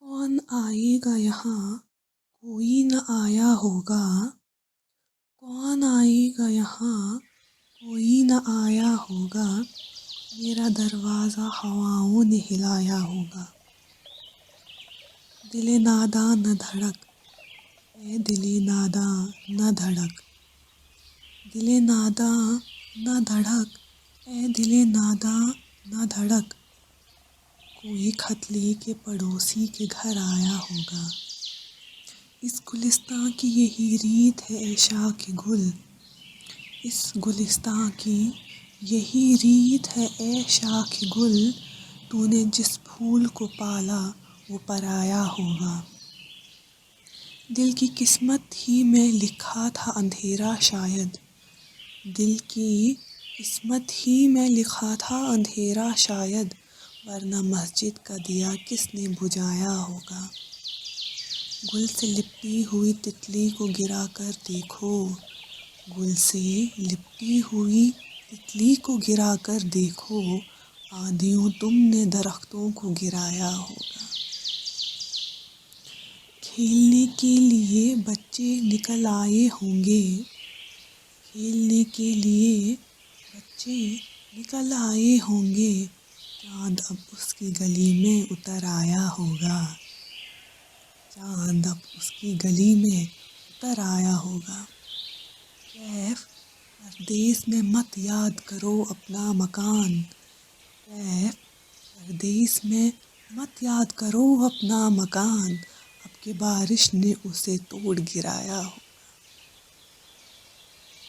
कौन आएगा यहाँ, कोई न आया होगा। कौन आएगा यहाँ, कोई न आया होगा। मेरा दरवाज़ा हवाओं ने हिलाया होगा। दिले नादां न धड़क, ए दिले नादां न धड़क। दिले नादां न धड़क, ए दिले नादां न धड़क। कोई खत लेके पड़ोसी के घर आया होगा। इस गुलिस्तां की यही रीत है ए शाख गुल। इस गुलिस्तां की यही रीत है ए शाख गुल। तूने जिस फूल को पाला वो पराया होगा। दिल की किस्मत ही में लिखा था अंधेरा शायद। दिल की किस्मत ही में लिखा था अंधेरा शायद। वरना मस्जिद का दिया किसने बुझाया होगा। गुल से लिपटी हुई तितली को गिरा कर देखो। गुल से लिपटी हुई तितली को गिरा कर देखो। आंधियों तुमने दरख्तों को गिराया होगा। खेलने के लिए बच्चे निकल आए होंगे। खेलने के लिए बच्चे निकल आए होंगे। चांद अब उसकी गली में उतर आया होगा। चांद अब उसकी गली में उतर आया होगा। कैफ परदेस में मत याद करो अपना मकान। कैफ परदेस में मत याद करो अपना मकान। अब के बारिश ने उसे तोड़ गिराया हो।